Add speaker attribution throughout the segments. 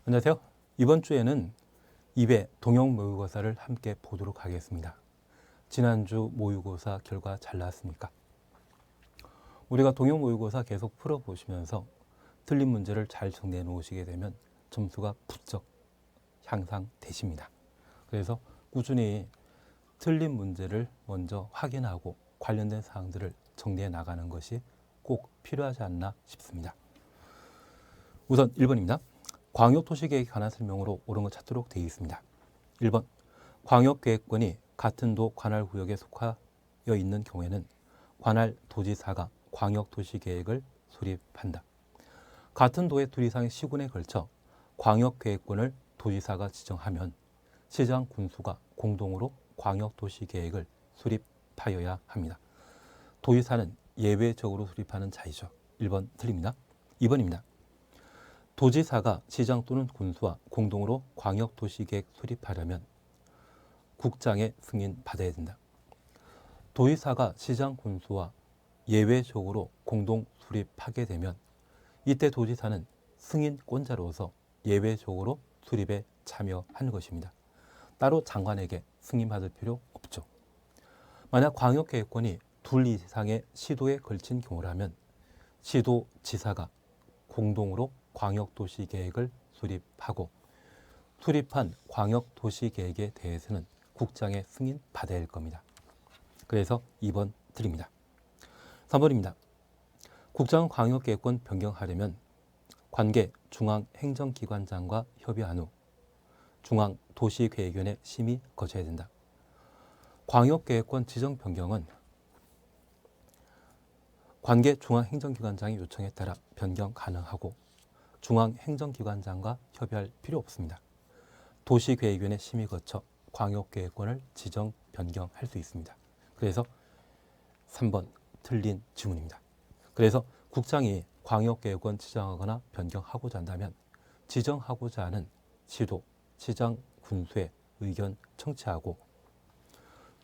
Speaker 1: 안녕하세요. 이번 주에는 2회 동형 모의고사를 함께 보도록 하겠습니다. 지난주 모의고사 결과 잘 나왔습니까? 우리가 동형 모의고사 계속 풀어보시면서 틀린 문제를 잘 정리해 놓으시게 되면 점수가 부쩍 향상되십니다. 그래서 꾸준히 틀린 문제를 먼저 확인하고 관련된 사항들을 정리해 나가는 것이 꼭 필요하지 않나 싶습니다. 우선 1번입니다. 광역도시계획에 관한 설명으로 옳은 것 찾도록 되어 있습니다. 1번, 광역계획권이 같은 도 관할구역에 속하여 있는 경우에는 관할 도지사가 광역도시계획을 수립한다. 같은 도의 둘 이상의 시군에 걸쳐 광역계획권을 도지사가 지정하면 시장 군수가 공동으로 광역도시계획을 수립하여야 합니다. 도지사는 예외적으로 수립하는 자이죠. 1번 틀립니다. 2번입니다. 도지사가 시장 또는 군수와 공동으로 광역도시계획 수립하려면 국장의 승인 받아야 된다. 도지사가 시장 군수와 예외적으로 공동 수립하게 되면 이때 도지사는 승인권자로서 예외적으로 수립에 참여하는 것입니다. 따로 장관에게 승인받을 필요 없죠. 만약 광역계획권이 둘 이상의 시도에 걸친 경우라면 시도지사가 공동으로 광역도시계획을 수립하고 수립한 광역도시계획에 대해서는 국장의 승인 받아야 할 겁니다. 그래서 2번 드립니다. 3번입니다. 국장은 광역계획권 변경하려면 관계 중앙행정기관장과 협의한 후 중앙도시계획위원회 심의 거쳐야 된다. 광역계획권 지정 변경은 관계 중앙행정기관장의 요청에 따라 변경 가능하고 중앙행정기관장과 협의할 필요 없습니다. 도시계획위원회 심의 거쳐 광역계획권을 지정 변경할 수 있습니다. 그래서 3번 틀린 지문입니다. 그래서 국장이 광역계획권 지정하거나 변경하고자 한다면 지정하고자 하는 시도, 시장, 군수의 의견 청취하고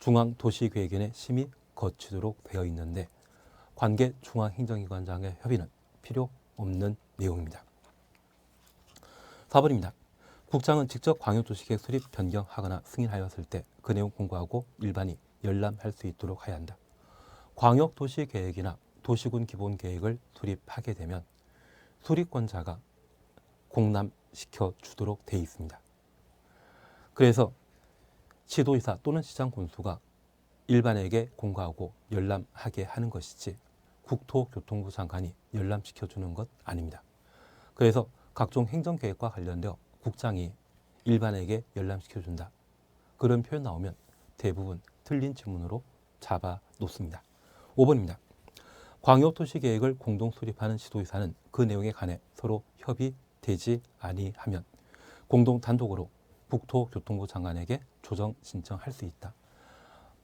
Speaker 1: 중앙도시계획위원회 심의 거치도록 되어 있는데 관계 중앙행정기관장의 협의는 필요 없는 내용입니다. 4번입니다. 국장은 직접 광역도시계획 수립 변경하거나 승인하였을 때 그 내용 공고하고 일반이 열람할 수 있도록 해야 한다. 광역도시계획이나 도시군 기본계획을 수립하게 되면 수립권자가 공람시켜 주도록 되어 있습니다. 그래서 시도지사 또는 시장군수가 일반에게 공고하고 열람하게 하는 것이지 국토교통부 장관이 열람시켜주는 것 아닙니다. 그래서 각종 행정계획과 관련되어 국장이 일반에게 열람시켜준다. 그런 표현 나오면 대부분 틀린 지문으로 잡아 놓습니다. 5번입니다. 광역도시계획을 공동 수립하는 시도지사는 그 내용에 관해 서로 협의되지 아니하면 공동 단독으로 국토교통부 장관에게 조정 신청할 수 있다.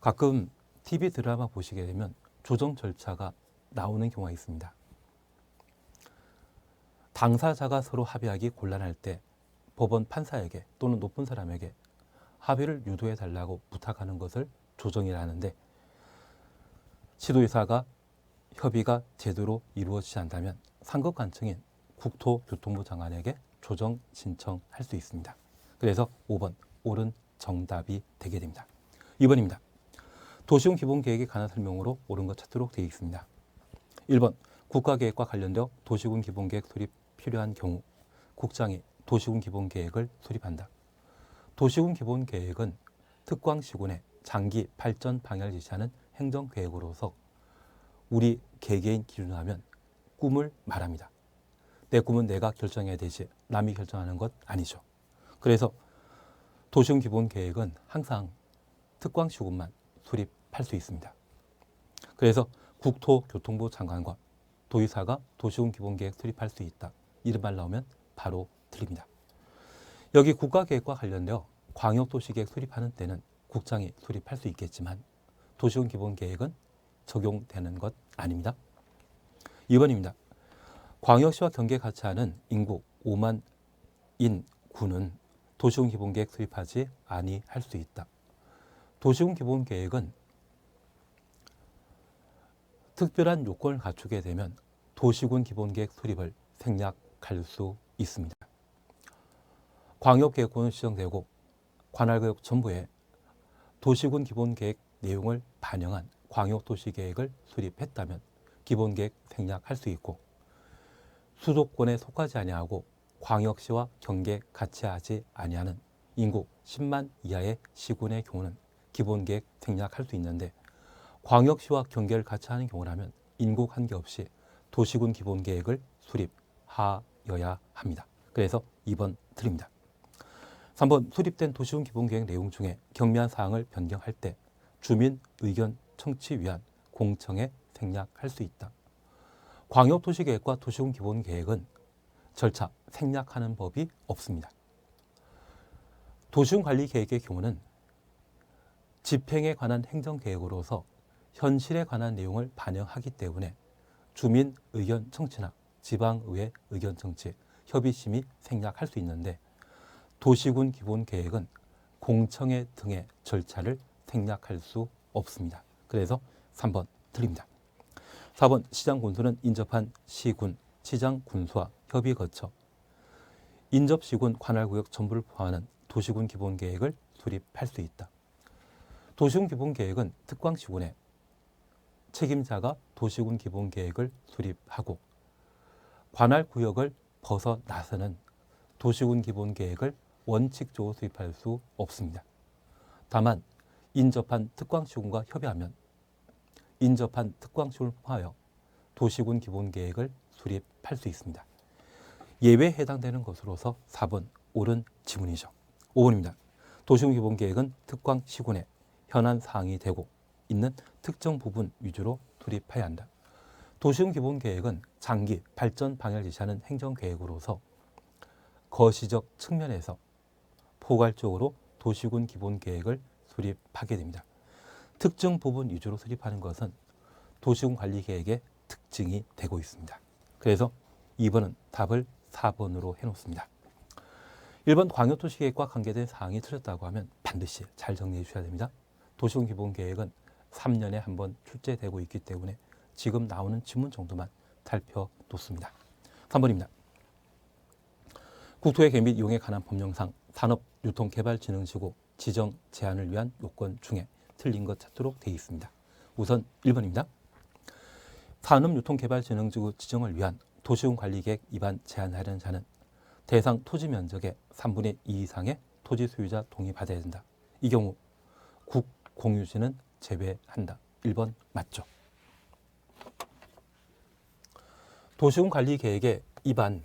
Speaker 1: 가끔 TV 드라마 보시게 되면 조정 절차가 나오는 경우가 있습니다. 당사자가 서로 합의하기 곤란할 때 법원 판사에게 또는 높은 사람에게 합의를 유도해 달라고 부탁하는 것을 조정이라 하는데 시도지사가 협의가 제대로 이루어지지 않다면 상급관청인 국토교통부 장관에게 조정 신청할 수 있습니다. 그래서 5번 옳은 정답이 되게 됩니다. 2번입니다. 도시군 기본계획에 관한 설명으로 옳은 것 찾도록 되어 있습니다. 1번 국가계획과 관련되어 도시군 기본계획 수립 필요한 경우 국장이 도시군 기본계획을 수립한다. 도시군 기본계획은 특광시군의 장기 발전 방향을 지시하는 행정계획으로서 우리 개개인 기준으로 하면 꿈을 말합니다. 내 꿈은 내가 결정해야 되지 남이 결정하는 것 아니죠. 그래서 도시군 기본계획은 항상 특광시군만 수립할 수 있습니다. 그래서 국토교통부 장관과 도지사가 도시군 기본계획 수립할 수 있다. 이런 말 나오면 바로 틀립니다. 여기 국가계획과 관련되어 광역도시계획 수립하는 때는 국장이 수립할 수 있겠지만 도시군 기본계획은 적용되는 것 아닙니다. 2번입니다. 광역시와 경계에 같이 하는 인구 5만인 구는 도시군 기본계획 수립하지 아니할 수 있다. 도시군 기본계획은 특별한 요건을 갖추게 되면 도시군 기본계획 수립을 생략할 수 있습니다. 광역계획권은 지정되고 관할구역 전부에 도시군 기본계획 내용을 반영한 광역도시계획을 수립했다면 기본계획 생략할 수 있고, 수도권에 속하지 아니하고 광역시와 경계 같이 하지 아니하는 인구 10만 이하의 시군의 경우는 기본계획 생략할 수 있는데, 광역시와 경계를 같이 하는 경우라면 인구 관계없이 도시군 기본계획을 수립하여야 합니다. 그래서 2번 틀립니다. 3번 수립된 도시군 기본계획 내용 중에 경미한 사항을 변경할 때 주민 의견 청취 위한 공청회 생략할 수 있다. 광역도시계획과 도시군 기본계획은 절차 생략하는 법이 없습니다. 도시군 관리계획의 경우는 집행에 관한 행정계획으로서 현실에 관한 내용을 반영하기 때문에 주민 의견 청취나 지방의회 의견 청취, 협의심이 생략할 수 있는데, 도시군 기본계획은 공청회 등의 절차를 생략할 수 없습니다. 그래서 3번 틀립니다. 4번 시장군수는 인접한 시군, 시장군수와 협의 거쳐 인접시군 관할구역 전부를 포함하는 도시군 기본계획을 수립할 수 있다. 도시군 기본계획은 특광시군의 책임자가 도시군 기본계획을 수립하고 관할구역을 벗어나서는 도시군 기본계획을 원칙적으로 수립할 수 없습니다. 다만 인접한 특광시군과 협의하면 인접한 특광시군을 포함하여 도시군 기본계획을 수립할 수 있습니다. 예외에 해당되는 것으로서 4번 옳은 지문이죠. 5번입니다. 도시군 기본계획은 특광시군의 현안 사항이 되고 있는 특정 부분 위주로 수립해야 한다. 도시군 기본계획은 장기 발전 방향을 제시하는 행정계획으로서 거시적 측면에서 포괄적으로 도시군 기본계획을 수립하게 됩니다. 특정 부분 위주로 수립하는 것은 도시군 관리계획의 특징이 되고 있습니다. 그래서 2번은 답을 4번으로 해놓습니다. 1번 광역도시계획과 관계된 사항이 틀렸다고 하면 반드시 잘 정리해 주셔야 됩니다. 도시군 기본계획은 3년에 한 번 출제되고 있기 때문에 지금 나오는 지문 정도만 살펴놓습니다. 3번입니다. 국토의 계획 및 이용에 관한 법령상 산업유통개발진흥지구 지정 제한을 위한 요건 중에 틀린 것 찾도록 되어 있습니다. 우선 1번입니다. 산업유통개발진흥지구 지정을 위한 도시군 관리계획 위반 제한하려는 자는 대상 토지 면적의 3분의 2 이상의 토지 소유자 동의 받아야 된다. 이 경우 국공유지는 제외한다. 1번 맞죠? 도시군 관리계획의 위반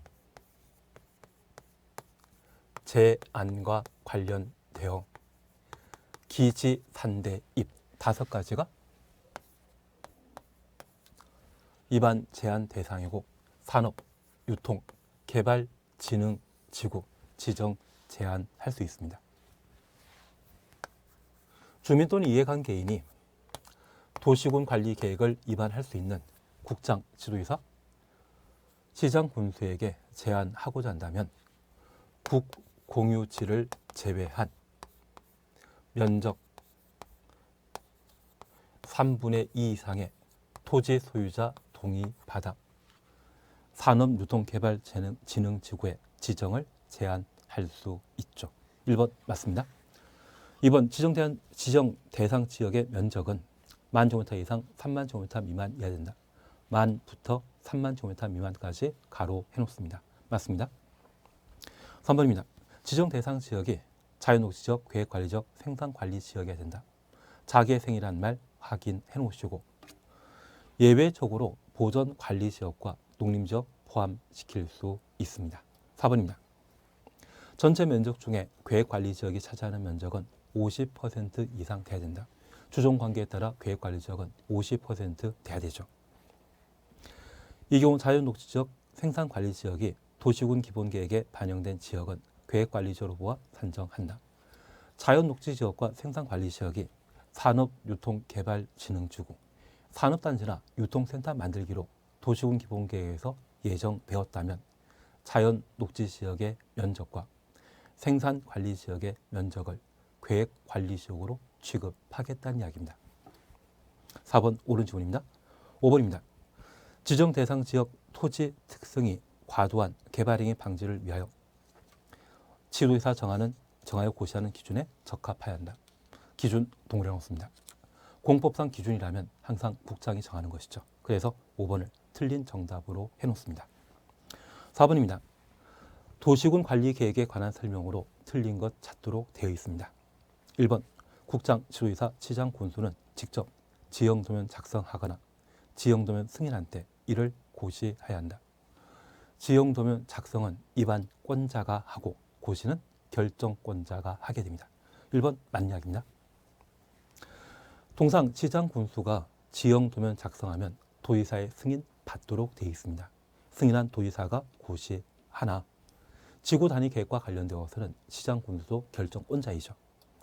Speaker 1: 제한과 관련되어 기지, 산대, 입 5가지가 위반 제한 대상이고 산업, 유통, 개발, 진흥, 지구 지정 제한할 수 있습니다. 주민 또는 이해관계인이 도시군 관리 계획을 위반할 수 있는 국장, 지도이사, 시장 군수에게 제한하고자 한다면 국공유지를 제외한 면적 3분의 2 이상의 토지 소유자 동의받아 산업유통개발진흥지구의 지정을 제한할 수 있죠. 1번 맞습니다. 2번 지정 대상 지역의 면적은 10,000제곱미터 이상 30,000제곱미터 미만이어야 된다. 만부터 30,000제곱미터 미만까지 가로 해놓습니다. 맞습니다. 3번입니다. 지정 대상 지역이 자연녹지지역, 계획관리지역, 생산관리지역이어야 된다. 자계생이란 말 확인해 놓으시고 예외적으로 보전관리지역과 농림지역 포함시킬 수 있습니다. 4번입니다. 전체 면적 중에 계획관리지역이 차지하는 면적은 50% 이상 돼야 된다. 주종관계에 따라 계획관리지역은 50% 돼야 되죠. 이 경우 자연녹지지역, 생산관리지역이 도시군 기본계획에 반영된 지역은 계획관리지역으로 보아 산정한다. 자연녹지지역과 생산관리지역이 산업유통개발진흥지구, 산업단지나 유통센터 만들기로 도시군 기본계획에서 예정되었다면 자연녹지지역의 면적과 생산관리지역의 면적을 계획관리지역으로 취급하겠다는 이야기입니다. 4번 옳은 지문입니다. 5번입니다. 지정 대상 지역 토지 특성이 과도한 개발행위 방지를 위하여 지도에서 정하여 고시하는 기준에 적합해야 한다. 기준 동그라미 없습니다. 공법상 기준이라면 항상 국장이 정하는 것이죠. 그래서 5번을 틀린 정답으로 해놓습니다. 4번입니다. 도시군 관리 계획에 관한 설명으로 틀린 것 찾도록 되어 있습니다. 1번 국장, 지도이사, 시장, 군수는 직접 지형도면 작성하거나 지형도면 승인한 때 이를 고시해야 한다. 지형도면 작성은 입안권자가 하고 고시는 결정권자가 하게 됩니다. 1번 만약입니다. 통상 시장, 군수가 지형도면 작성하면 도의사의 승인 받도록 되어 있습니다. 승인한 도의사가 고시하나 지구 단위 계획과 관련되어서는 시장, 군수도 결정권자이죠.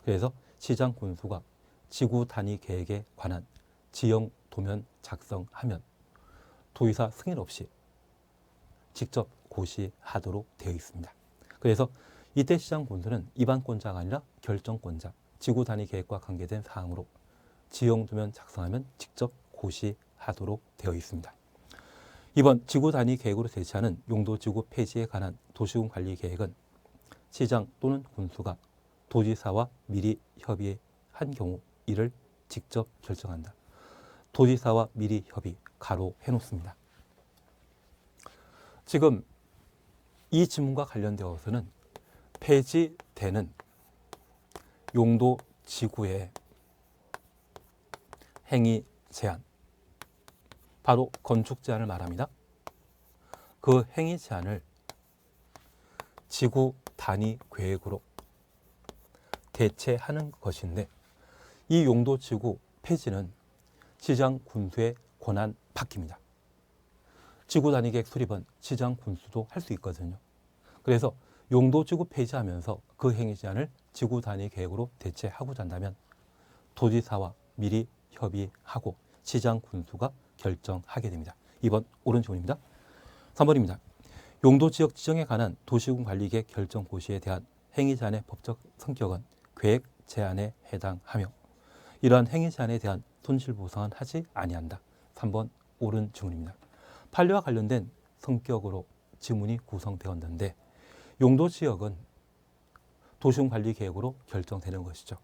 Speaker 1: 그래서 시장, 군수가 지구 단위 계획에 관한 지형 도면 작성하면 도의사 승인 없이 직접 고시하도록 되어 있습니다. 그래서 이때 시장, 군수는 입안권자가 아니라 결정권자, 지구 단위 계획과 관계된 사항으로 지형 도면 작성하면 직접 고시하도록 되어 있습니다. 2번 지구 단위 계획으로 제시하는 용도지구 폐지에 관한 도시군 관리 계획은 시장 또는 군수가 도지사와 미리 협의한 경우 이를 직접 결정한다. 도지사와 미리 협의 가로 해놓습니다. 지금 이 지문과 관련되어서는 폐지되는 용도지구의 행위 제한, 바로 건축 제한을 말합니다. 그 행위 제한을 지구 단위 계획으로 대체하는 것인데 이 용도지구 폐지는 시장, 군수의 권한 밖입니다. 지구 단위 계획 수립은 시장, 군수도 할 수 있거든요. 그래서 용도지구 폐지하면서 그 행위 제한을 지구 단위 계획으로 대체하고자 한다면 도지사와 미리 협의하고 시장, 군수가 결정하게 됩니다. 2번 옳은 질문입니다. 3번입니다. 용도지역 지정에 관한 도시군 관리계획 결정 고시에 대한 행위 제한의 법적 성격은 계획 제한에 해당하며 이러한 행위 제한에 대한 손실보상은 하지 아니한다. 3번 옳은 질문입니다. 판례와 관련된 성격으로 지문이 구성되었는데 용도지역은 도시군 관리계획으로 결정되는 것이죠.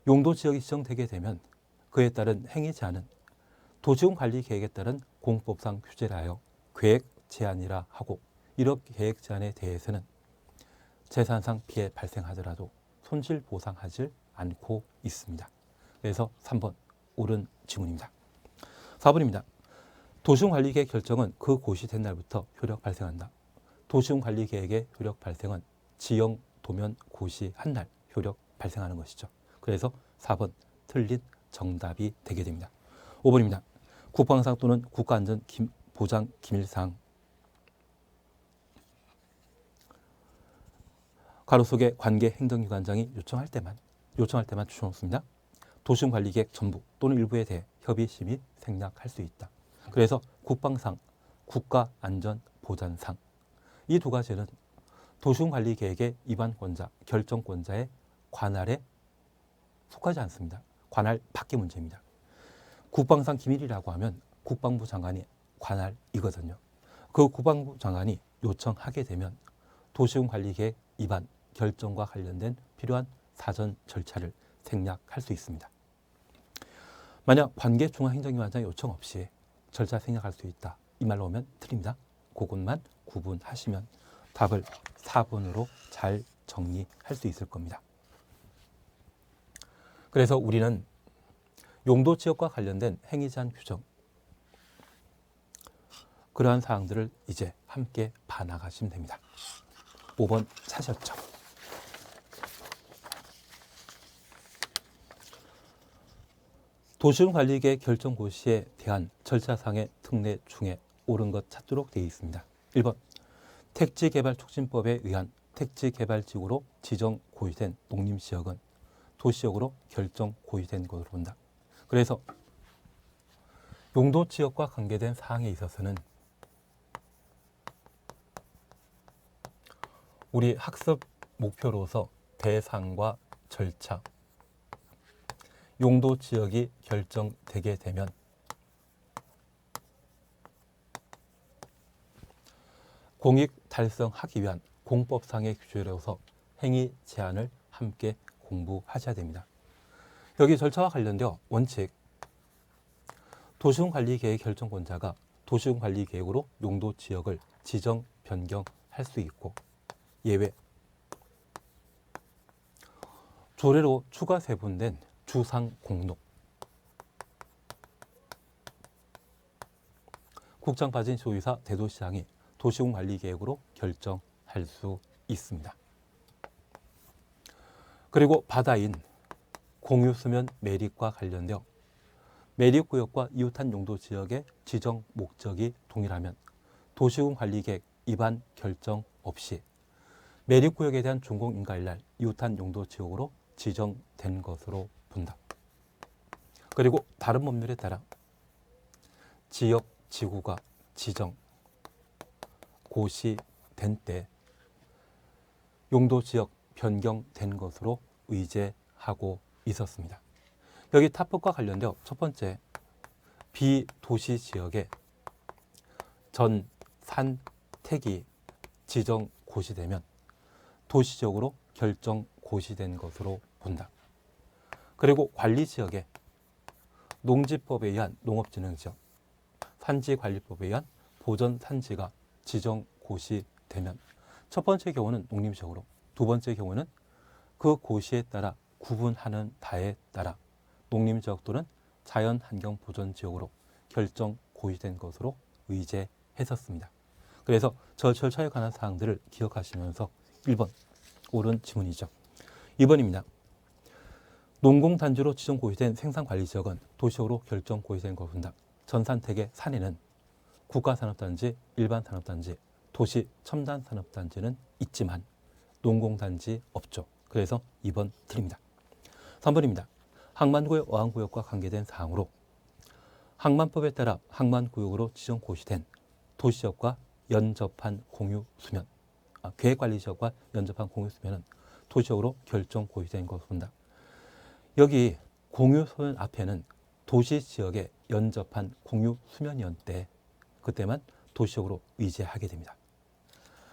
Speaker 1: 용도지역이 지정되게 되면 그에 따른 행위 제한은 도시군 관리계획에 따른 공법상 규제를 하여 계획 제한이라 하고 이렇게 계획 제한에 대해서는 재산상 피해 발생하더라도 손실 보상하지 않고 있습니다. 그래서 3번 옳은 질문입니다. 4번입니다. 도시군 관리계획 결정은 그 고시된 날부터 효력 발생한다. 도시군 관리계획의 효력 발생은 지형 도면 고시한 날 효력 발생하는 것이죠. 그래서 4번 틀린 정답이 되게 됩니다. 5번입니다. 국방상 또는 국가안전 보장 기밀상 가로 속에 관계 행정기관장이 요청할 때만 추천없습니다. 도시군 관리계획 전부 또는 일부에 대해 협의 심의 생략할 수 있다. 그래서 국방상, 국가안전보장상 이 두 가지는 도시군 관리계획의 입안권자, 결정권자의 관할에 속하지 않습니다. 관할 밖의 문제입니다. 국방상 기밀이라고 하면 국방부 장관이 관할이거든요. 그 국방부 장관이 요청하게 되면 도시군 관리계획 입안 결정과 관련된 필요한 사전 절차를 생략할 수 있습니다. 만약 관계 중앙행정기관장 요청 없이 절차 생략할 수 있다. 이 말로 오면 틀립니다. 그것만 구분하시면 답을 4번으로 잘 정리할 수 있을 겁니다. 그래서 우리는 용도지역과 관련된 행위제한 규정 그러한 사항들을 이제 함께 봐나가시면 됩니다. 5번 찾으셨죠? 도시군 관리계획 결정 고시에 대한 절차상의 특례 중에 옳은 것 찾도록 되어 있습니다. 1번 택지개발촉진법에 의한 택지개발지구로 지정 고시된 농림지역은 도시역으로 결정 고시된 것으로 본다. 그래서 용도지역과 관계된 사항에 있어서는 우리 학습 목표로서 대상과 절차, 용도지역이 결정되게 되면 공익 달성하기 위한 공법상의 규제로서 행위 제한을 함께 공부하셔야 됩니다. 여기 절차와 관련되어 원칙, 도시군관리계획 결정권자가 도시군관리계획으로 용도 지역을 지정, 변경할 수 있고 예외, 조례로 추가 세분된 주상 공록, 국장 빠진 소유사 대도시장이 도시군관리계획으로 결정할 수 있습니다. 그리고 바다인 공유수면 매립과 관련되어 매립구역과 이웃한 용도지역의 지정 목적이 동일하면 도시군관리계획 위반 결정 없이 매립구역에 대한 준공인가일날 이웃한 용도지역으로 지정된 것으로 본다. 그리고 다른 법률에 따라 지역, 지구가 지정, 고시된 때 용도지역 변경된 것으로 의제하고 있었습니다. 여기 타법과 관련되어 첫 번째, 비도시 지역에 전 산택이 지정 고시되면 도시적으로 결정 고시된 것으로 본다. 그리고 관리지역에 농지법에 의한 농업진흥지역, 산지관리법에 의한 보전산지가 지정 고시되면 첫 번째 경우는 농림지역으로, 두 번째 경우는 그 고시에 따라 구분하는 바에 따라 농림지역 또는 자연환경보전지역으로 결정 고시된 것으로 의제했었습니다. 그래서 저 절차에 관한 사항들을 기억하시면서 1번, 옳은 지문이죠. 2번입니다. 농공단지로 지정 고시된 생산관리지역은 도시적으로 결정 고시된 것을 본다. 전산택의 산에는 국가산업단지, 일반산업단지, 도시 첨단산업단지는 있지만 농공단지 없죠. 그래서 2번 틀립니다. 3번입니다. 항만구역, 어항구역과 관계된 사항으로 항만법에 따라 항만구역으로 지정 고시된 도시지역과 연접한 공유수면, 계획관리지역과 연접한 공유수면은 도시적으로 결정 고시된 것을 본다. 여기 공유수면 앞에는 도시지역에 연접한 공유수면이었는데 그때만 도시적으로 의제하게 됩니다.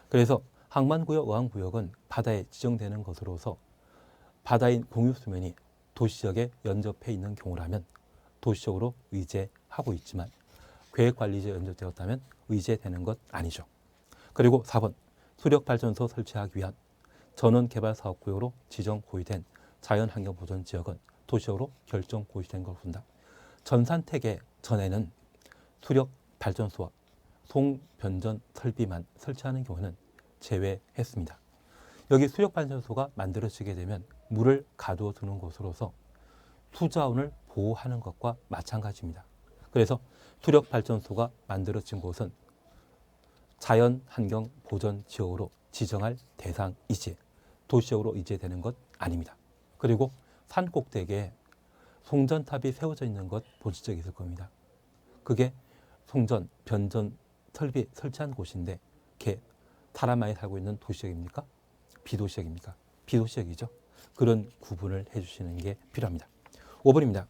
Speaker 1: 그래서 항만구역, 어항구역은 바다에 지정되는 것으로서 바다인 공유수면이 도시지역에 연접해 있는 경우라면 도시적으로 의제하고 있지만 계획관리지역에 연접되었다면 의제되는 것 아니죠. 그리고 4번, 수력발전소 설치하기 위한 전원개발사업구역으로 지정 고시된 자연환경보전지역은 도시적으로 결정 고시된 걸 본다. 전산택의 전에는 수력발전소와 송변전 설비만 설치하는 경우는 제외했습니다. 여기 수력발전소가 만들어지게 되면 물을 가두어 두는 곳으로서 수자원을 보호하는 것과 마찬가지입니다. 그래서 수력발전소가 만들어진 곳은 자연환경보전지역으로 지정할 대상이지 도시적으로 의제되는 것 아닙니다. 그리고 산 꼭대기에 송전탑이 세워져 있는 것 보신 적이 있을 겁니다. 그게 송전, 변전, 설비 설치한 곳인데 그게 사람 많이 살고 있는 도시지역입니까? 비도시지역입니까? 비도시지역이죠. 그런 구분을 해주시는 게 필요합니다. 5번입니다.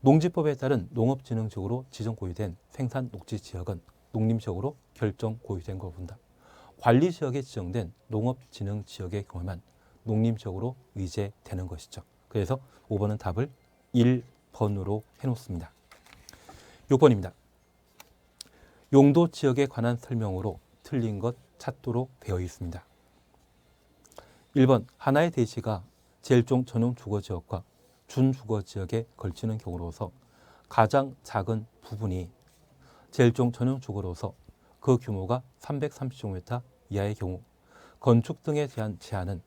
Speaker 1: 농지법에 따른 농업진흥지역으로 지정 고시된 생산녹지지역은 농림지역으로 결정 고시된 걸 본다. 관리지역에 지정된 농업진흥지역의 경우에만 농림지역으로 의제되는 것이죠. 그래서 5번은 답을 1번으로 해놓습니다. 6번입니다. 용도지역에 관한 설명으로 틀린 것 찾도록 되어 있습니다. 1번, 하나의 대지가 제일종 전용 주거지역과 준주거지역에 걸치는 경우로서 가장 작은 부분이 제일종 전용 주거로서 그 규모가 330제곱미터 이하의 경우 건축 등에 대한 제한은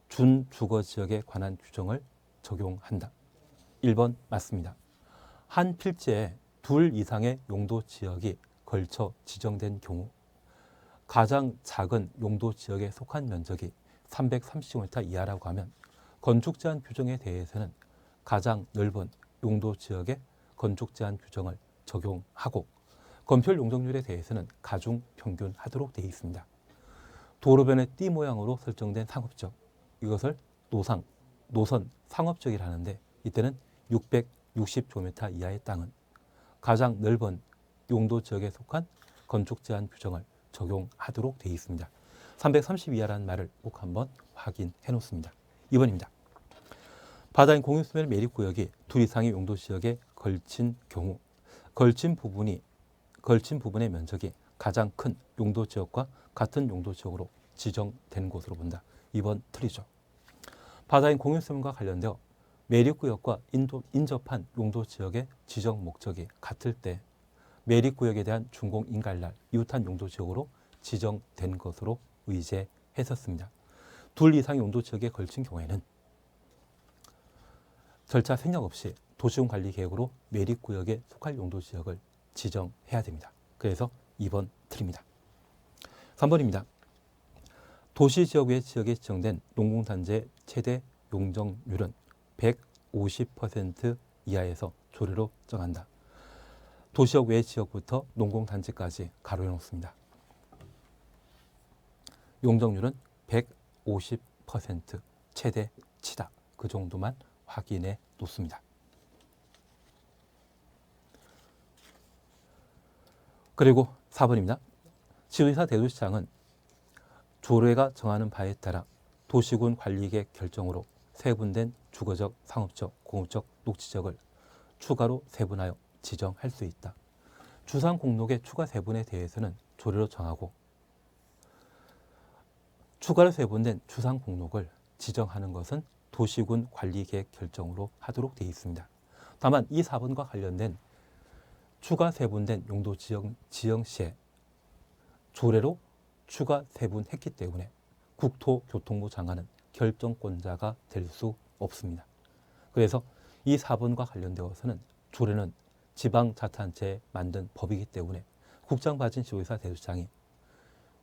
Speaker 1: 준주거지역에 관한 규정을 적용한다. 1번 맞습니다. 한 필지에 둘 이상의 용도지역이 걸쳐 지정된 경우 가장 작은 용도지역에 속한 면적이 330제곱미터 이하라고 하면 건축제한 규정에 대해서는 가장 넓은 용도지역의 건축제한 규정을 적용하고 건폐율 용적률에 대해서는 가중평균하도록 되어 있습니다. 도로변의 띠 모양으로 설정된 상업지역, 이것을 노선 상업지역이라 하는데 이때는 660제곱미터 이하의 땅은 가장 넓은 용도지역에 속한 건축제한 규정을 적용하도록 되어 있습니다. 330 이하라는 말을 꼭 한번 확인해 놓습니다. 2번입니다. 바다인 공유소멸 매립구역이 둘 이상의 용도지역에 걸친 경우 걸친 부분의 면적이 가장 큰 용도지역과 같은 용도지역으로 지정된 곳으로 본다. 2번 틀리죠. 바다인 공유소멸과 관련되어 매립구역과 인접한 용도지역의 지정 목적이 같을 때 매립구역에 대한 준공인가일날 이웃한 용도지역으로 지정된 것으로 의제했었습니다. 둘 이상의 용도지역에 걸친 경우에는 절차 생략 없이 도시군관리계획으로 매립구역에 속할 용도지역을 지정해야 됩니다. 그래서 2번 틀립니다. 3번입니다. 도시지역 외 지역에 지정된 농공단지의 최대 용적률은 150% 이하에서 조례로 정한다. 도시역 외 지역부터 농공단지까지 가로해 놓습니다. 용적률은 150% 최대치다. 그 정도만 확인해 놓습니다. 그리고 4번입니다. 지도지사 대도시장은 조례가 정하는 바에 따라 도시군 관리계획 결정으로 세분된 주거적, 상업적, 공업적, 녹지적을 추가로 세분하여 지정할 수 있다. 주상 공록의 추가 세분에 대해서는 조례로 정하고 추가로 세분된 주상 공록을 지정하는 것은 도시군 관리계획 결정으로 하도록 되어 있습니다. 다만 이 4번과 관련된 추가 세분된 용도 지정 시에 조례로 추가 세분했기 때문에 국토교통부 장관은 결정권자가 될 수 없습니다. 그래서 이 4번과 관련되어서는 조례는 지방자치단체에 만든 법이기 때문에 국장받은 지도지사 대도시장이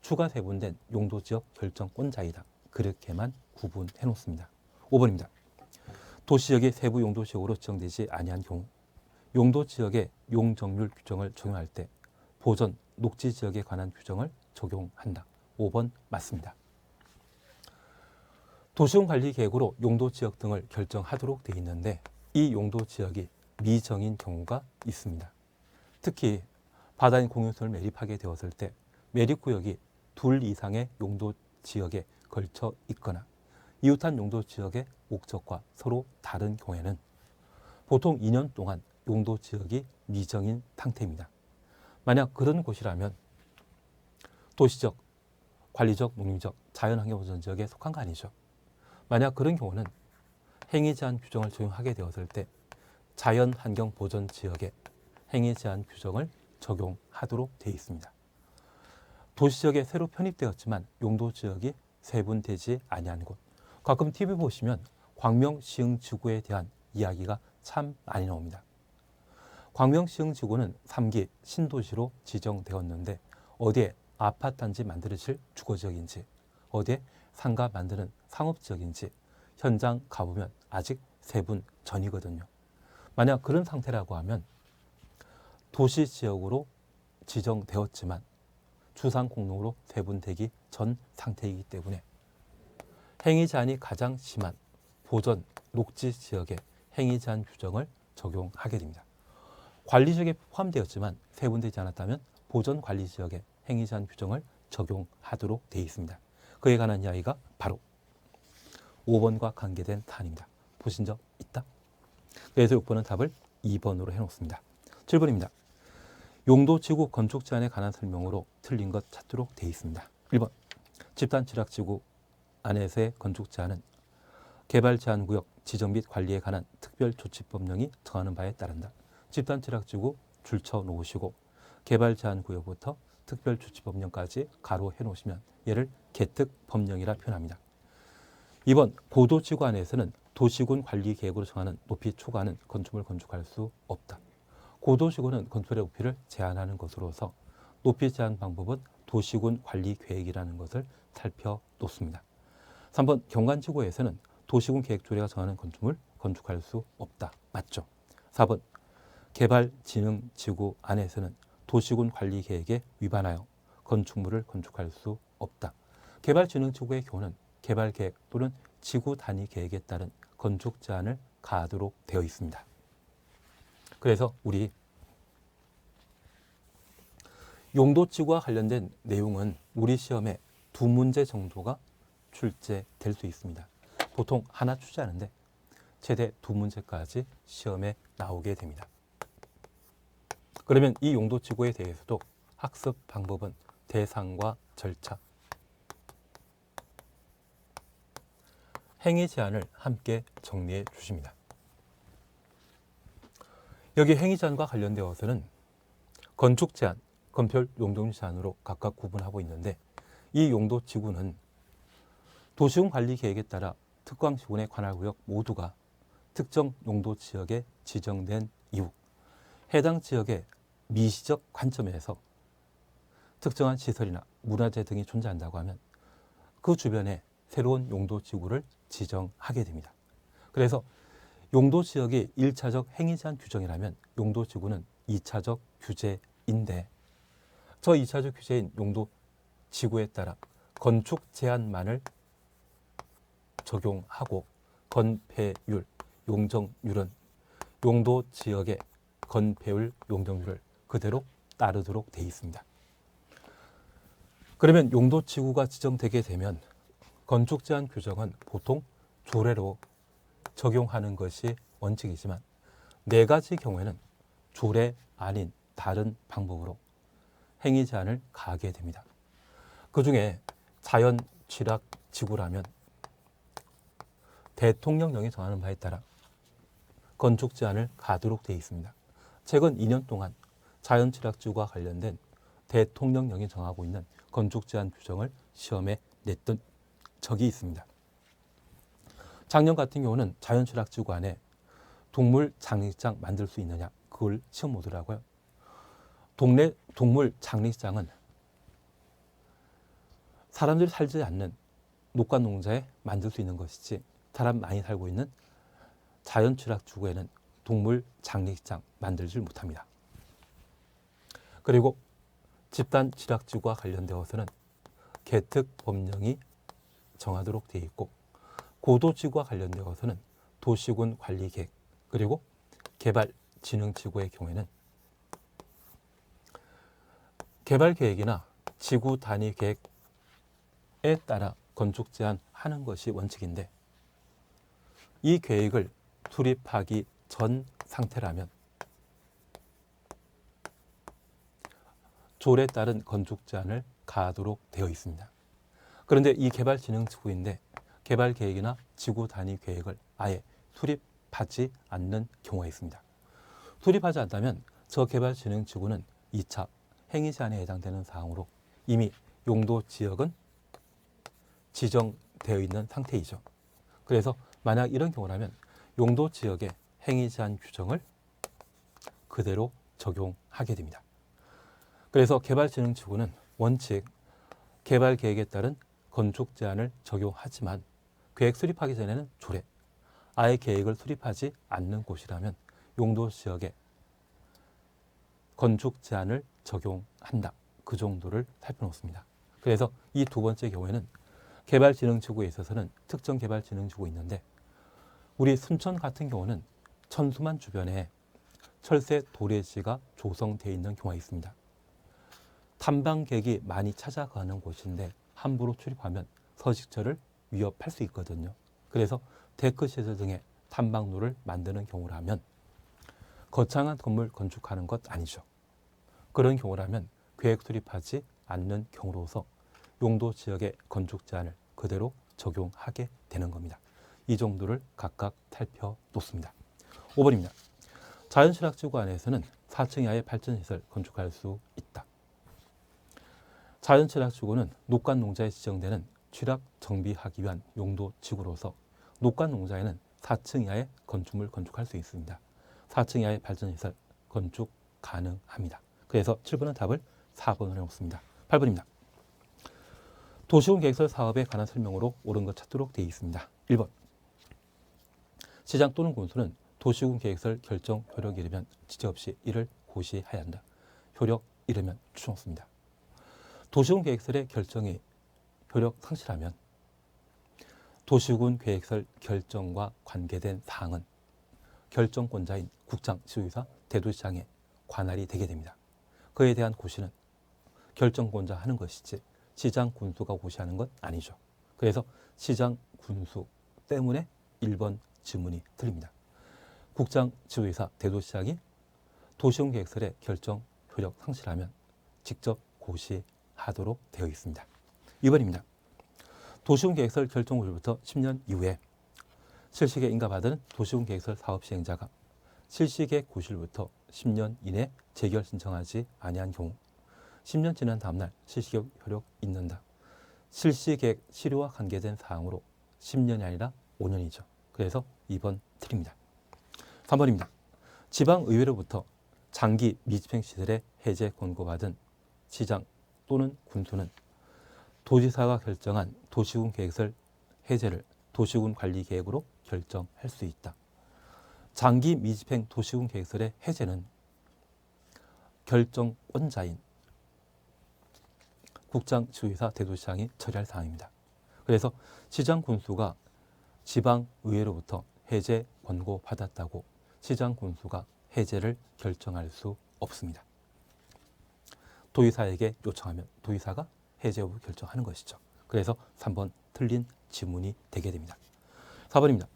Speaker 1: 추가 세분된 용도지역 결정권자이다. 그렇게만 구분해 놓습니다. 5번입니다. 도시지역이 세부 용도지역으로 지정되지 아니한 경우 용도지역의 용적률 규정을 적용할 때 보전, 녹지지역에 관한 규정을 적용한다. 5번 맞습니다. 도시군관리계획으로 용도지역 등을 결정하도록 되어 있는데 이 용도지역이 미정인 경우가 있습니다. 특히 바다인 공유소를 매립하게 되었을 때 매립구역이 둘 이상의 용도지역에 걸쳐 있거나 이웃한 용도지역의 목적과 서로 다른 경우에는 보통 2년 동안 용도지역이 미정인 상태입니다. 만약 그런 곳이라면 도시적, 관리적, 농림적, 자연환경보전지역에 속한 거 아니죠. 만약 그런 경우는 행위제한 규정을 적용하게 되었을 때 자연환경보전지역에 행위제한 규정을 적용하도록 되어 있습니다. 도시지역에 새로 편입되었지만 용도지역이 세분되지 아니한 곳. 가끔 TV 보시면 광명시흥지구에 대한 이야기가 참 많이 나옵니다. 광명시흥지구는 3기 신도시로 지정되었는데 어디에 아파트단지 만들어질 주거지역인지 어디에 상가 만드는 상업지역인지 현장 가보면 아직 세분 전이거든요. 만약 그런 상태라고 하면 도시지역으로 지정되었지만 주상공록으로 세분되기 전 상태이기 때문에 행위제한이 가장 심한 보전, 녹지지역에 행위제한 규정을 적용하게 됩니다. 관리지역에 포함되었지만 세분되지 않았다면 보전관리지역에 행위제한 규정을 적용하도록 되어 있습니다. 그에 관한 이야기가 바로 5번과 관계된 사안입니다. 보신 적 있다? 그래서 6번은 답을 2번으로 해놓습니다. 7번입니다. 용도지구 건축 제한에 관한 설명으로 틀린 것 찾도록 되어 있습니다. 1번 집단취락지구 안에서의 건축 제한은 개발제한구역 지정 및 관리에 관한 특별조치법령이 정하는 바에 따른다. 집단취락지구 줄쳐 놓으시고 개발제한구역부터 특별조치법령까지 가로해 놓으시면 얘를 개특법령이라 표현합니다. 2번 고도지구 안에서는 도시군 관리계획으로 정하는 높이 초과하는 건축물을 건축할 수 없다. 고도지구는 건축물의 높이를 제한하는 것으로서 높이 제한 방법은 도시군 관리계획이라는 것을 살펴놓습니다. 3번 경관지구에서는 도시군 계획조례가 정하는 건축물 건축할 수 없다. 맞죠? 4번 개발진흥지구 안에서는 도시군 관리계획에 위반하여 건축물을 건축할 수 없다. 개발진흥지구의 경우는 개발계획 또는 지구 단위 계획에 따른 건축 제한을 가하도록 되어 있습니다. 그래서 우리 용도지구와 관련된 내용은 우리 시험에 두 문제 정도가 출제될 수 있습니다. 보통 하나 출제하는데 최대 두 문제까지 시험에 나오게 됩니다. 그러면 이 용도지구에 대해서도 학습 방법은 대상과 절차, 행위 제한을 함께 정리해 주십니다. 여기 행위 제한과 관련되어서는 건축 제한, 건설 용도 제한으로 각각 구분하고 있는데 이 용도지구는 도시군 관리 계획에 따라 특광지구의 관할구역 모두가 특정 용도 지역에 지정된 이후 해당 지역의 미시적 관점에서 특정한 시설이나 문화재 등이 존재한다고 하면 그 주변에 새로운 용도지구를 지정하게 됩니다. 그래서 용도지역이 1차적 행위제한 규정이라면 용도지구는 2차적 규제인데 저 2차적 규제인 용도지구에 따라 건축 제한만을 적용하고 건폐율, 용적률은 용도지역의 건폐율, 용적률을 그대로 따르도록 되어 있습니다. 그러면 용도지구가 지정되게 되면 건축 제한 규정은 보통 조례로 적용하는 것이 원칙이지만 4가지 경우에는 조례 아닌 다른 방법으로 행위 제한을 가하게 됩니다. 그 중에 자연 취락 지구라면 대통령령이 정하는 바에 따라 건축 제한을 가하도록 되어 있습니다. 최근 2년 동안 자연 취락 지구와 관련된 대통령령이 정하고 있는 건축 제한 규정을 시험에 냈던 적이 있습니다. 작년 같은 경우는 자연 취락 지구 안에 동물 장례식장 만들 수 있느냐 그걸 시험 보더라고요. 동물 장례식장은 사람들이 살지 않는 녹과 농자에 만들 수 있는 것이지 사람 많이 살고 있는 자연 취락 지구에는 동물 장례식장 만들지 못합니다. 그리고 집단 취락 지구와 관련되어서는 개특 법령이 정하도록 되어 있고 고도지구와 관련되어서는 도시군 관리계획 그리고 개발진흥지구의 경우에는 개발계획이나 지구 단위 계획에 따라 건축 제한하는 것이 원칙인데 이 계획을 수립하기 전 상태라면 조례에 따른 건축 제한을 가하도록 되어 있습니다. 그런데 이 개발진흥지구인데 개발계획이나 지구 단위 계획을 아예 수립하지 않는 경우가 있습니다. 수립하지 않다면 저 개발진흥지구는 2차 행위 제한에 해당되는 사항으로 이미 용도지역은 지정되어 있는 상태이죠. 그래서 만약 이런 경우라면 용도지역의 행위 제한 규정을 그대로 적용하게 됩니다. 그래서 개발진흥지구는 원칙 개발계획에 따른 건축 제한을 적용하지만 계획 수립하기 전에는 조례, 아예 계획을 수립하지 않는 곳이라면 용도지역에 건축 제한을 적용한다. 그 정도를 살펴놓습니다. 그래서 이 두 번째 경우에는 개발진흥지구에 있어서는 특정 개발진흥지구 있는데 우리 순천 같은 경우는 천수만 주변에 철새 도래지가 조성되어 있는 경우가 있습니다. 탐방객이 많이 찾아가는 곳인데 함부로 출입하면 서식처를 위협할 수 있거든요. 그래서 데크시설 등의 탐방로를 만드는 경우라면 거창한 건물 건축하는 것 아니죠. 그런 경우라면 계획 수립하지 않는 경우로서 용도 지역의 건축 제한을 그대로 적용하게 되는 겁니다. 이 정도를 각각 살펴놓습니다. 5번입니다. 자연취락지구 안에서는 4층 이하의 발전시설 건축할 수 있다. 자연취락지구는 녹간농자에 지정되는 취락 정비하기 위한 용도지구로서 녹간농자에는 4층 이하의 건축물 건축할 수 있습니다. 4층 이하의 발전시설 건축 가능합니다. 그래서 7번은 답을 4번으로 해놓습니다. 8번입니다. 도시군 계획설 사업에 관한 설명으로 옳은 것 찾도록 되어 있습니다. 1번 시장 또는 군수는 도시군 계획설 결정 효력이 이르면 지체 없이 이를 고시해야 한다. 효력 이르면 추정습니다. 도시군 계획설의 결정이 효력 상실하면 도시군 계획설 결정과 관계된 사항은 결정권자인 국장, 시도지사, 대도시장의 관할이 되게 됩니다. 그에 대한 고시는 결정권자 하는 것이지 시장 군수가 고시하는 건 아니죠. 그래서 시장 군수 때문에 1번 지문이 틀립니다. 국장, 지도이사, 대도시장이 도시군 계획설의 결정 효력 상실하면 직접 고시하도록 되어 있습니다. 2번입니다. 도시군 계획설 결정 후부터 10년 이후에 실시계획 인가받은 도시군 계획설 사업 시행자가 실시계획 고시로부터 10년 이내 재결 신청하지 아니한 경우 10년 지난 다음날 실시계획 효력 있는다. 실시계획 시료와 관계된 사항으로 10년이 아니라 5년이죠. 그래서 2번 틀립니다. 3번입니다. 지방의회로부터 장기 미집행 시설의 해제 권고받은 시장 또는 군수는 도지사가 결정한 도시군 계획설 해제를 도시군 관리 계획으로 결정할 수 있다. 장기 미집행 도시군 계획설의 해제는 결정권자인 국장, 지도이사, 대도시장이 처리할 사항입니다. 그래서 시장 군수가 지방의회로부터 해제 권고 받았다고 시장 군수가 해제를 결정할 수 없습니다. 도의사에게 요청하면 도의사가 해제 여부 결정하는 것이죠. 그래서 3번 틀린 지문이 되게 됩니다. 4번입니다.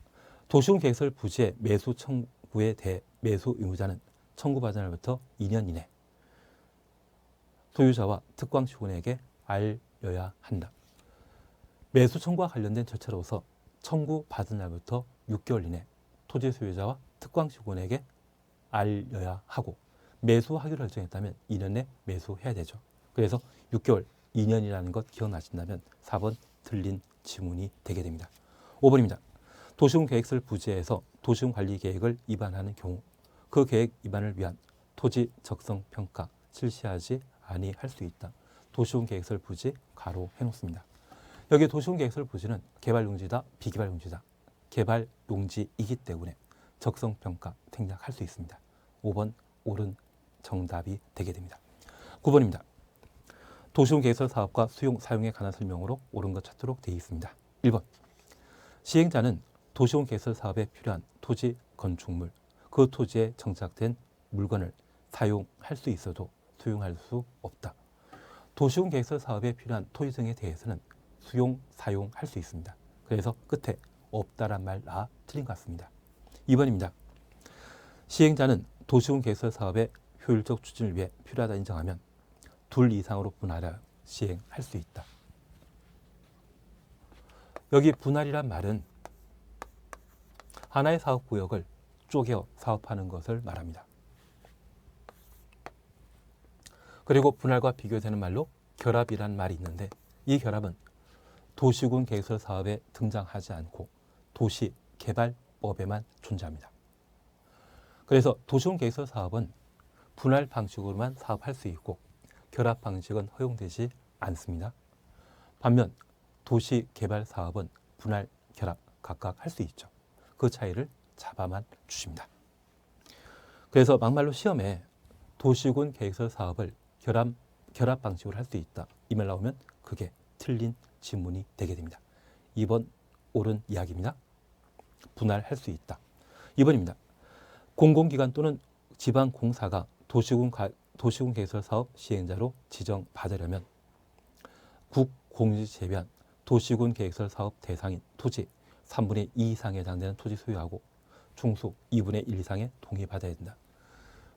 Speaker 1: 도시군 계획설 부지의 매수 청구에 대해 매수 의무자는 청구받은 날부터 2년 이내 소유자와 특광시군에게 알려야 한다. 매수 청구와 관련된 절차로서 청구받은 날부터 6개월 이내 토지 소유자와 특광시군에게 알려야 하고 매수하기로 결정했다면 2년 내 매수해야 되죠. 그래서 6개월, 2년이라는 것 기억나신다면 4번 틀린 지문이 되게 됩니다. 5번입니다. 도시군 계획설 부지에서 도시군 관리 계획을 위반하는 경우 그 계획 위반을 위한 토지 적성 평가 실시하지 아니할 수 있다. 도시군 계획설 부지 가로 해놓습니다. 여기 도시군 계획설 부지는 개발 용지다, 비개발 용지다. 개발 용지이기 때문에 적성 평가 생략할 수 있습니다. 5번 옳은 정답이 되게 됩니다. 9번입니다. 도시군 계획설 사업과 수용, 사용에 관한 설명으로 옳은 것 찾도록 되어 있습니다. 1번. 시행자는 도시군 계획설 사업에 필요한 토지, 건축물, 그 토지에 정착된 물건을 사용할 수 있어도 수용할 수 없다. 도시군 계획설 사업에 필요한 토지 등에 대해서는 수용, 사용할 수 있습니다. 그래서 끝에 없다란 말 틀린 것 같습니다. 2번입니다. 시행자는 도시군 계획설 사업의 효율적 추진을 위해 필요하다 인정하면 둘 이상으로 분할하여 시행할 수 있다. 여기 분할이란 말은 하나의 사업구역을 쪼개어 사업하는 것을 말합니다. 그리고 분할과 비교되는 말로 결합이란 말이 있는데 이 결합은 도시군 계획설 사업에 등장하지 않고 도시개발법에만 존재합니다. 그래서 도시군 계획설 사업은 분할 방식으로만 사업할 수 있고 결합 방식은 허용되지 않습니다. 반면 도시개발 사업은 분할, 결합 각각 할 수 있죠. 그 차이를 잡아만 주십니다. 그래서 막말로 시험에 도시군 계획설 사업을 결합 방식으로 할 수 있다. 이 말 나오면 그게 틀린 지문이 되게 됩니다. 2번 옳은 이야기입니다. 분할할 수 있다. 2번입니다. 공공기관 또는 지방공사가 도시군 계획설 사업 시행자로 지정받으려면 국공유지 제외한 도시군 계획설 사업 대상인 토지 3분의 2 이상에 해당되는 토지 소유하고 중수 2분의 1 이상의 동의받아야 된다.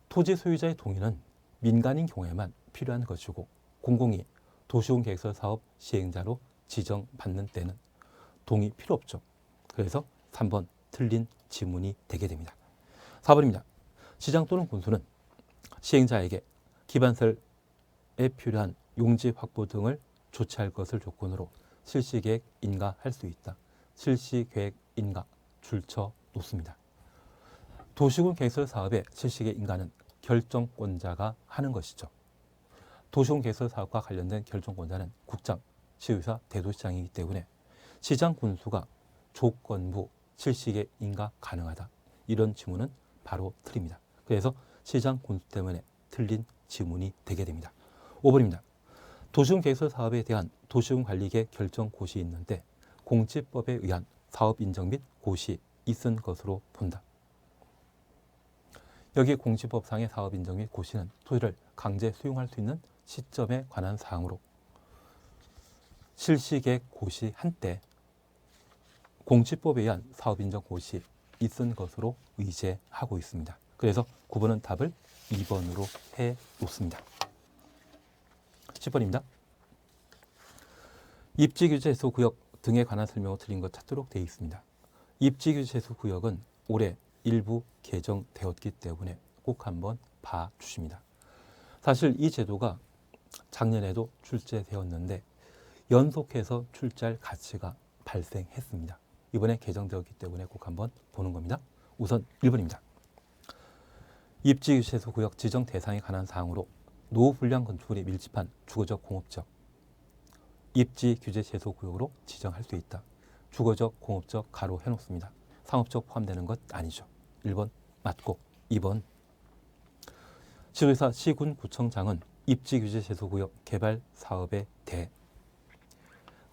Speaker 1: 토지 소유자의 동의는 민간인 경우에만 필요한 것이고 공공이 도시군 계획설 사업 시행자로 지정받는 때는 동의 필요 없죠. 그래서 3번 틀린 지문이 되게 됩니다. 4번입니다. 시장 또는 군수는 시행자에게 기반설에 필요한 용지 확보 등을 조치할 것을 조건으로 실시계획 인가할 수 있다. 실시계획 인가 줄쳐 놓습니다. 도시군 계획설 사업의 실시계획 인가는 결정권자가 하는 것이죠. 도시군 계획설 사업과 관련된 결정권자는 국장, 시의사, 대도시장이기 때문에 시장 군수가 조건부 실시계획 인가 가능하다. 이런 지문은 바로 틀립니다. 그래서 시장 군수 때문에 틀린 지문이 되게 됩니다. 5번입니다. 도시군 계획설 사업에 대한 도시군 관리계획 결정 고시 있는데 공지법에 의한 사업 인정 및 고시 있은 것으로 본다. 여기 공지법상의 사업 인정 및 고시는 토지를 강제 수용할 수 있는 시점에 관한 사항으로 실시계획 고시 한때 공시법에 의한 사업인정 고시 있은 것으로 의제하고 있습니다. 그래서 9번은 답을 2번으로 해 놓습니다. 10번입니다. 입지규제 해소구역 등에 관한 설명을 드린 것 찾도록 되어 있습니다. 입지규제 해소구역은 올해 일부 개정되었기 때문에 꼭 한번 봐주십니다. 사실 이 제도가 작년에도 출제되었는데 연속해서 출제할 가치가 발생했습니다. 이번에 개정되었기 때문에 꼭 한번 보는 겁니다. 우선 1번입니다. 입지규제 해소구역 지정 대상에 관한 사항으로 노후 불량 건축물이 밀집한 주거적 공업적 입지 규제 제소 구역으로 지정할 수 있다. 주거적 공업적 가로 해놓습니다. 상업적 포함되는 것 아니죠. 1번 맞고 2번 지도사 시군 구청장은 입지 규제 제소 구역 개발 사업에 대해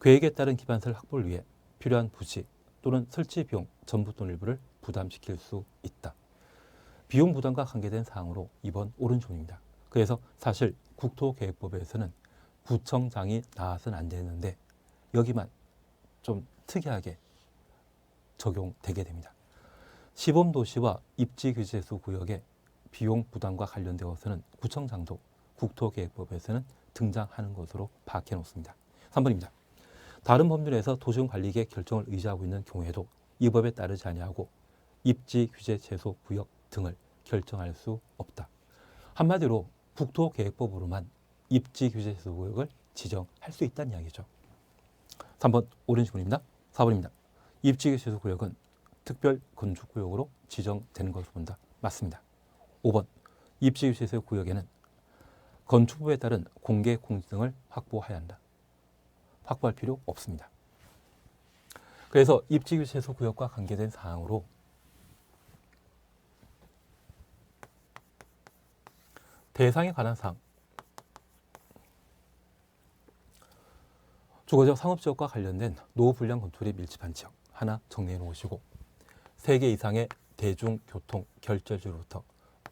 Speaker 1: 계획에 따른 기반시설 확보를 위해 필요한 부지 또는 설치 비용 전부 또는 일부를 부담시킬 수 있다. 비용 부담과 관계된 사항으로 2번 오른손입니다. 그래서 사실 국토계획법에서는 구청장이 나와서는 안 되는데 여기만 좀 특이하게 적용되게 됩니다. 시범도시와 입지규제소 구역의 비용 부담과 관련되어서는 구청장도 국토계획법에서는 등장하는 것으로 파악해 놓습니다. 3번입니다. 다른 법률에서 도시군관리계획 결정을 의지하고 있는 경우에도 이 법에 따르지 아니하고 입지규제제소 구역 등을 결정할 수 없다. 한마디로 국토계획법으로만 입지규제제소구역을 지정할 수 있다는 이야기죠. 3번 옳은 질문입니다. 4번입니다. 입지규제제소구역은 특별건축구역으로 지정되는 것으로 본다. 맞습니다. 5번 입지규제제소구역에는 건축법에 따른 공개 공지 등을 확보해야 한다. 확보할 필요 없습니다. 그래서 입지규제제소구역과 관계된 사항으로 대상에 관한 사항 주거적 상업지역과 관련된 노후 불량 건축물이 밀집한 지역 하나 정리해 놓으시고 3개 이상의 대중교통 결절지로부터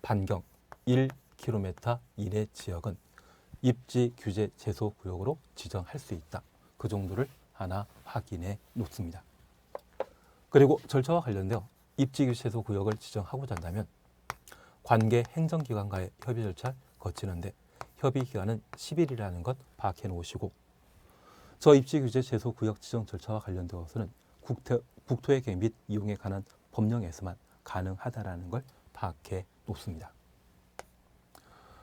Speaker 1: 반경 1km 이내 지역은 입지 규제 제소 구역으로 지정할 수 있다. 그 정도를 하나 확인해 놓습니다. 그리고 절차와 관련되어 입지 규제 제소 구역을 지정하고자 한다면 관계 행정기관과의 협의 절차를 거치는데 협의 기간은 10일이라는 것 파악해 놓으시고 저 입지규제 제소 구역 지정 절차와 관련되어서는 국토의 계획 및 이용에 관한 법령에서만 가능하다라는 걸 파악해 놓습니다.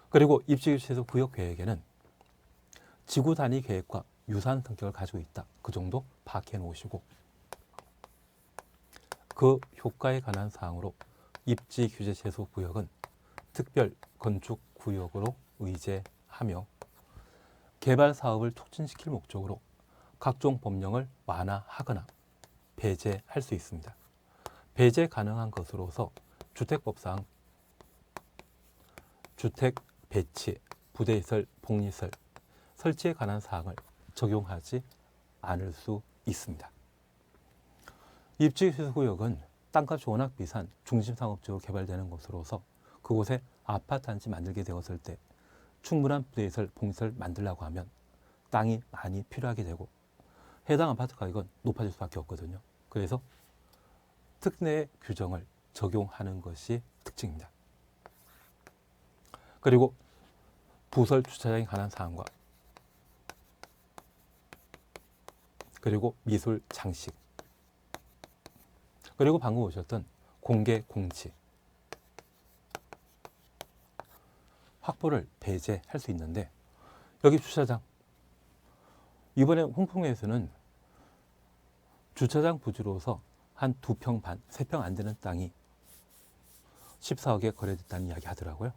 Speaker 1: 그리고 입지규제 제소 구역 계획에는 지구 단위 계획과 유사한 성격을 가지고 있다. 그 정도 파악해 놓으시고 그 효과에 관한 사항으로 입지규제 제소 구역은 특별 건축 구역으로 의제하며 개발 사업을 촉진시킬 목적으로 각종 법령을 완화하거나 배제할 수 있습니다. 배제 가능한 것으로서 주택법상 주택 배치, 부대시설, 복리시설, 설치에 관한 사항을 적용하지 않을 수 있습니다. 입지규제구역은 땅값이 워낙 비싼 중심상업지로 개발되는 곳으로서 그곳에 아파트 한 채 만들게 되었을 때 충분한 부대시설, 복리시설 만들려고 하면 땅이 많이 필요하게 되고 해당 아파트 가격은 높아질 수밖에 없거든요. 그래서 특례 규정을 적용하는 것이 특징입니다. 그리고 부설 주차장에 관한 사항과 그리고 미술 장식 그리고 방금 보셨던 공개 공지 확보를 배제할 수 있는데 여기 주차장 이번에 홍콩에서는 주차장 부지로서 한 2평 반, 3평 안 되는 땅이 14억에 거래됐다는 이야기 하더라고요.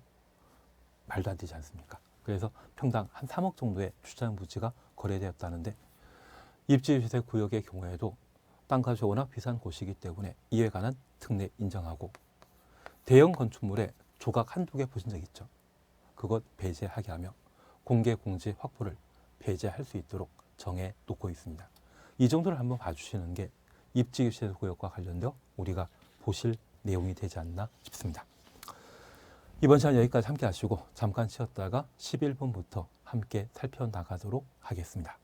Speaker 1: 말도 안 되지 않습니까? 그래서 평당 한 3억 정도의 주차장 부지가 거래되었다는데 입지주택 구역의 경우에도 땅값이 워낙 비싼 곳이기 때문에 이에 관한 특례 인정하고 대형 건축물에 조각 한두 개 보신 적 있죠? 그것 배제하게 하며 공개 공지 확보를 배제할 수 있도록 정해 놓고 있습니다. 이 정도를 한번 봐주시는 게 입지규제 구역과 관련되어 우리가 보실 내용이 되지 않나 싶습니다. 이번 시간 여기까지 함께 하시고 잠깐 쉬었다가 11분부터 함께 살펴나가도록 하겠습니다.